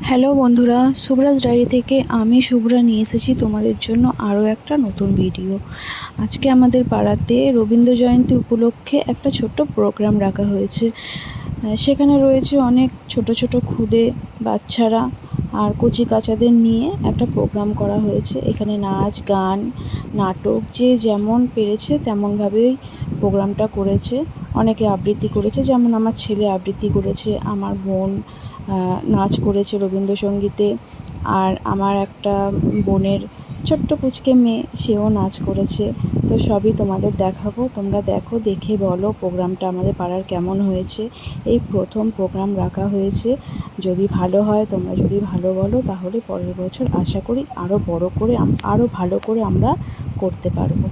Hello বন্ধুরা, Shubhraj diary থেকে আমি শুভ্রা নিয়ে এসেছি তোমাদের জন্য আরও একটা নতুন ভিডিও। আজকে আমাদের পাড়াতে রবীন্দ্র জয়ন্তী উপলক্ষে একটা ছোট্ট প্রোগ্রাম রাখা হয়েছে। সেখানে রয়েছে অনেক ছোট ছোট খুদে বাচ্চারা আর কচি কাচাদের নিয়ে একটা প্রোগ্রাম করা হয়েছে। এখানে নাচ, গান, নাটক যে যেমন পেরেছে তেমনভাবেই প্রোগ্রামটা করেছে। অনেকে আবৃত্তি করেছে, যেমন আমার ছেলে আবৃত্তি করেছে, আমার বোন নাচ করেছে রবীন্দ্রসঙ্গীতে, আর আমার একটা বোনের ছোট্ট পুচকে মেয়ে, সেও নাচ করেছে। তো সবই তোমাদের দেখাবো, তোমরা দেখো, দেখে বলো প্রোগ্রামটা আমাদের পাড়ার কেমন হয়েছে। এই প্রথম প্রোগ্রাম রাখা হয়েছে, যদি ভালো হয়, তোমরা যদি ভালো বলো, তাহলে পরের বছর আশা করি আরও বড় করে আরও ভালো করে আমরা করতে পারবো।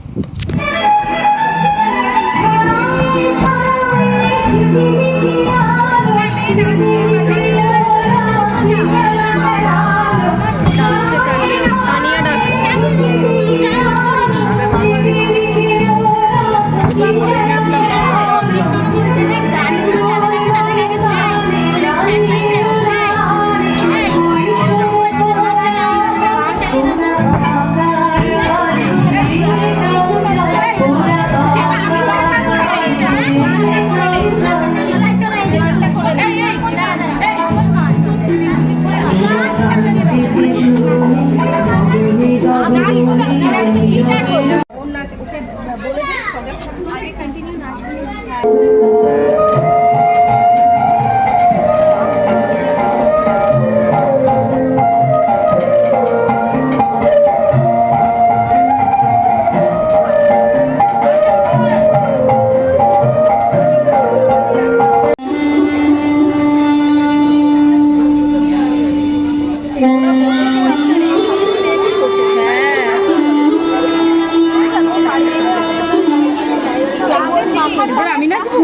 আমি নাচবো।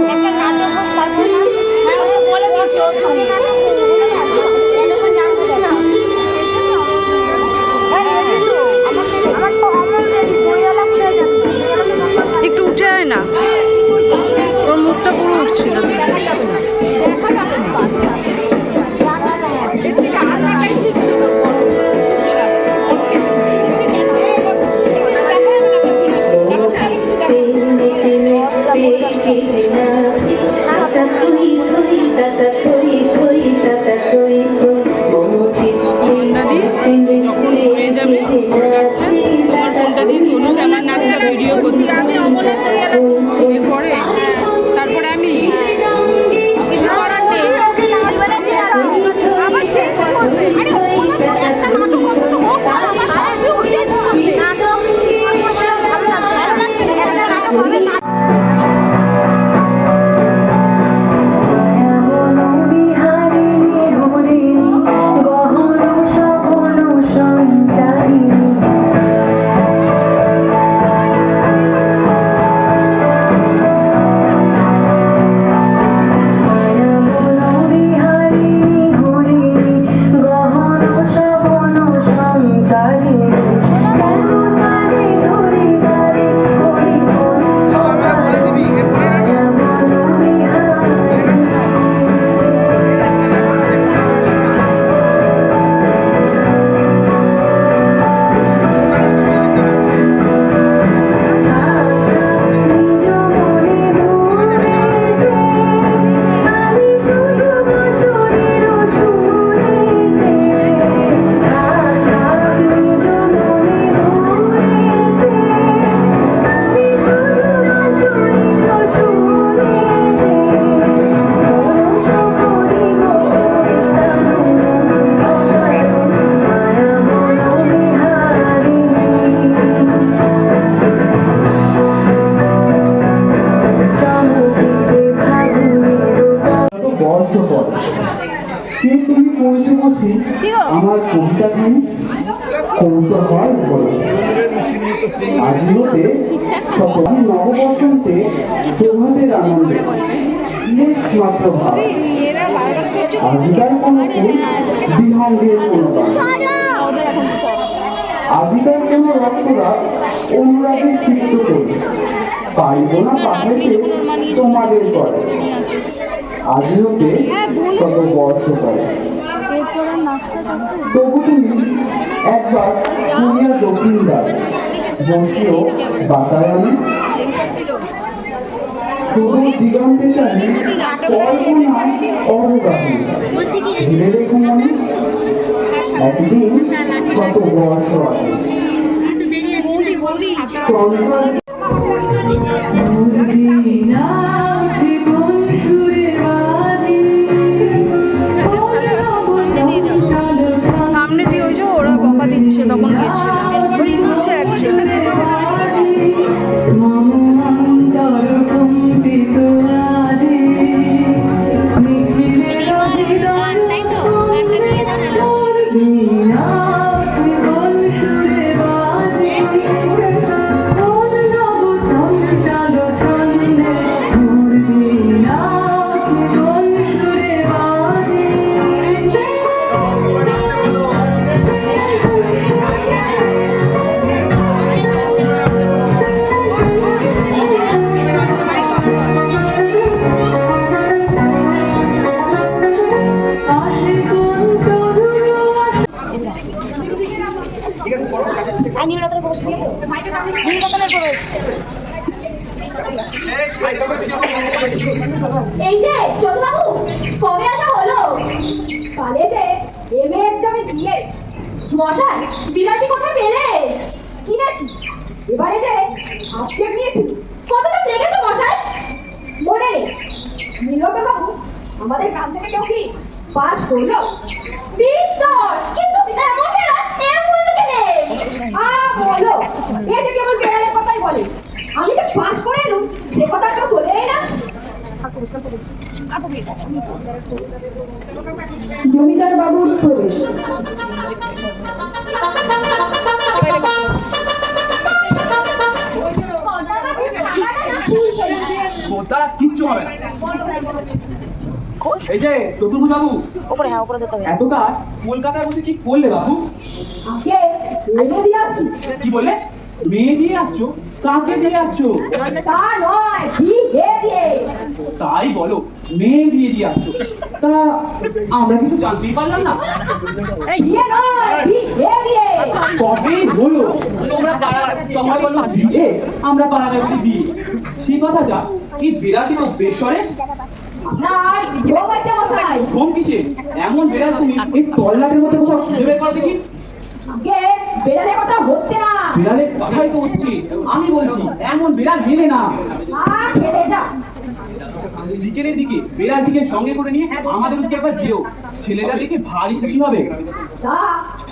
একটু উঠে আয় না, ওর মুখটা পুরো উঠছিল। যখন হয়ে যাবে নাচটা, তোমার ফোনটা দিয়ে তুলো, আমার নাচটা ভিডিও করছি আমি, এরপরে তারপরে আমি কিছু করার নেই। আমার কবিতাখানি কৌতূহল বলো আজিতে সকল নববসন্তে তোমাদের আনন্দে মাত্র ভাব আজিকার কোনো বিহঙ্গের কোনো আজিকার কোনো রক্তদাব অনুরাগের তৃপ্ত করি পাইব না পাঠাইতে তোমাদের করে আজিতে কত বর্ষ করে। তবু তুমি একবার শুনিয়া দক্ষিণদার বংশীয় বাতায়নে সুদূর দিগন্তে জানি কল্পনায় অরগাহী ভেবে দেখো মনে একদিন কত বর্ষ আগে চন্দ্র সামনে দিয়ে ওই যে ওরা বকা দিচ্ছে তখন গেছিলাম ওই তুলছে একজন এই যে চন্দ্রবাবু কবে আসা হলো কলেজে এমএ এক্সামে দিয়ে মশাই বিরাটি কোথায় পেলে কিনেছি এবারে যে আক্ষেপ নিয়েছি কতটা লেগেছে মশাই মনে নেই নীলরতন বাবু আমাদের গ্রাম থেকে কেউ কি পাস করলো 20 স্তর কিন্তু এমন বেড়া এমন লোকে নেই বলো এই যে কেবল বেড়ালের কথাই বলে আমি যে পাস করে এলুম সে কথা কেউ বলেই না জমিদার বাবুর প্রবেশ তারা কিচ্ছু হবে না। এই যে চতুর্ভুজ বাবু এত কাজ কলকাতায় বসে কি করলে বাবু? আগে মেয়ে দিয়ে আসছি কি বললে? মেয়ে দিয়ে আসছো? কাকে দিয়ে আসছো? তা নয় বিয়ে দিয়ে তাই বলো, মেয়ে বিয়ে দিয়ে আসছো। তা আমরা কিছু জানতেই পারলাম না। বিয়ে নয় বিয়ে দিয়ে কবে হলো তোমরা তোমরা বলো বিয়ে, আমরা পাড়াগায় বলি বিয়ে। সেই কথা যা এই বিরাটি তো বেশরে আপনার বউ বাচ্চা মশাই ঘুম কিসে? এমন বিড়াল তুমি এই তল্লাটের মধ্যে কোথাও খুঁজে বের করো দেখি। আগে বেড়ালের কথা হচ্ছে না বিড়ালের কথাই তো হচ্ছে, আমি বলছি এমন বিড়াল মেলে না। খেলে যা বিকেলের দিকে বিড়ালটিকে সঙ্গে করে নিয়ে আমাদের দিকে একবার যেও, ছেলেরা দেখে ভারী খুশি হবে। তা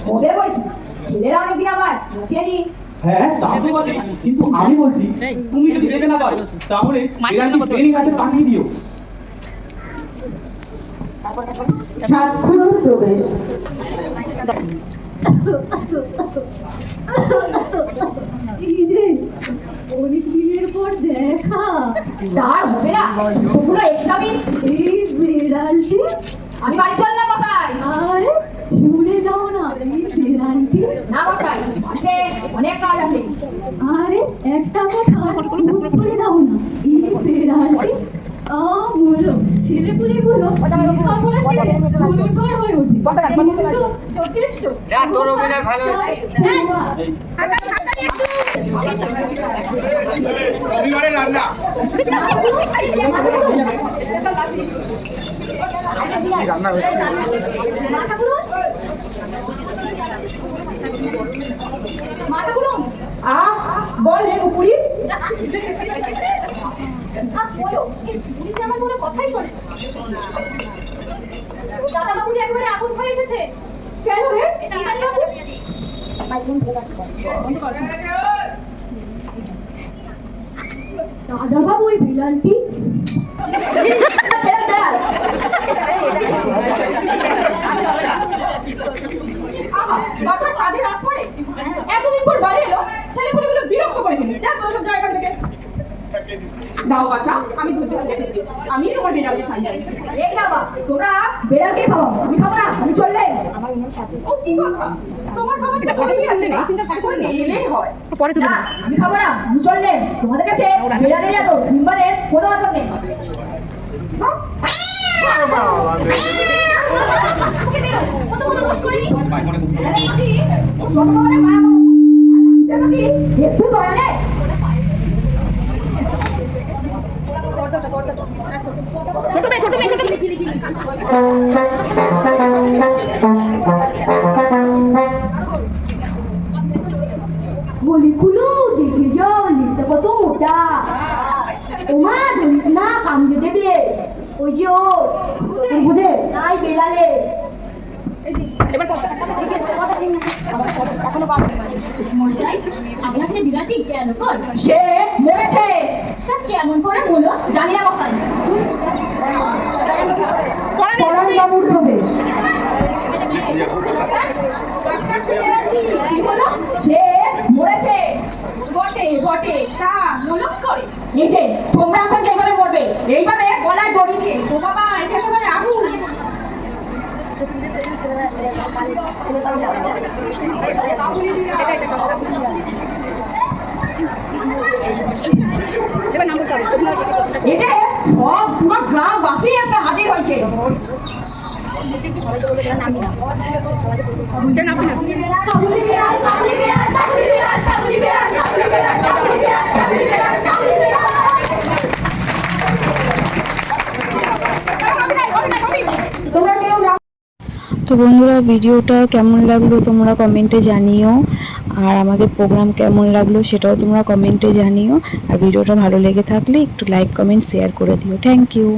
হবে বলছি ছেলেরা অনেকদিন আবার খেলি হ্যাঁ তা তো বটে, কিন্তু আমি বলছি তুমি যদি দেবে না পারো তাহলে বিড়ালটি বেনি হাতে পাঠিয়ে দিও। সাতক্ষুরুর প্রবেশ এই যে অনেক দিনের পর দেখা তার হবে না তোমরা এক্সামিন এই বিড়ালটি আমি বাড়ি চললাম মশাই আর শুনে যাও না এই বিড়ালটি না মশাই বাড়িতে অনেক কাজ আছে আরে একটা কথা করে দাও না এই বিড়ালটি বলো ছেলেপুলেগুলো লেখাপড়া শিখে সুন্দর হয়ে ওঠে কিন্তু যথেষ্ট বলে উপরি বলো পুলিশ আমার কোনো কথাই শোনে দাদা বাবু যে একবারে আগুন হয়ে এসেছে কেন রে কি জানি বাবু দাদা বাবু ওই বিড়ালটি বাসার সাধে রাত করে এতদিন পর বাড়ি এলো ছেলেপুলেগুলো বিরক্ত করে ফেলি যা তোরা সব জায়গা থেকে দাও বাচ্চা আমি দুধ ভাত রেখে দিয়েছি আমি তোমার বিড়ালকে খাই যাচ্ছি এই না বা তোমরা বিড়ালকে খাওয়াও আমি খাবো না আমি চললে আমার মন সাথে ও কি কথা তোমার খাবারটা খাবে কি আছে এই চিন্তা করে এলেই হয় পরে তুমি আমি খাবো না আমি চললে তোমাদের কাছে বিড়ালের এত ডিম্বারের কোনো আদর নেই ওকে বেরো কত বড় যতবারে মা যেন কি একটু দয়া নেই। বলিগুলো দেখে যাও লিখতে কত মোটা। ওমা ধরিস না কামড়ে দেবে। ওই যে ও বুঝে তাই বেলালে। মশাই আপনার সে বিরাটি কেন কর সে মরেছে। তা কেমন করে বলো জানি না মশাই। পরাণ বাবুর প্রবেশ। সে মরেছে বটে বটে তা মলক করে। এই যে তোমরা এখন যেভাবে মরবে এইভাবে গলায় দড়ি দিয়ে। ও বাবা এটা একেবারে আগুন। এই যে সব পুরো গ্রাম বাসি একটা হাজির হয়েছে। কাবুলি বিড়াল, কাবুলি বিড়াল, কাবুলি বিড়াল, কাবুলি বিড়াল, কাবুলি বিড়াল, কাবুলি বিড়াল, কাবুলি বিড়াল, কাবুলি বিড়াল। তোমরা কেউ না। তো বন্ধুরা, ভিডিওটা কেমন লাগলো তোমরা কমেন্টে জানিও, আর আমাদের প্রোগ্রাম কেমন লাগলো সেটাও তোমরা কমেন্টে জানিও। আর ভিডিওটা ভালো লেগে থাকলে একটু লাইক কমেন্ট শেয়ার করে দিও। Thank you.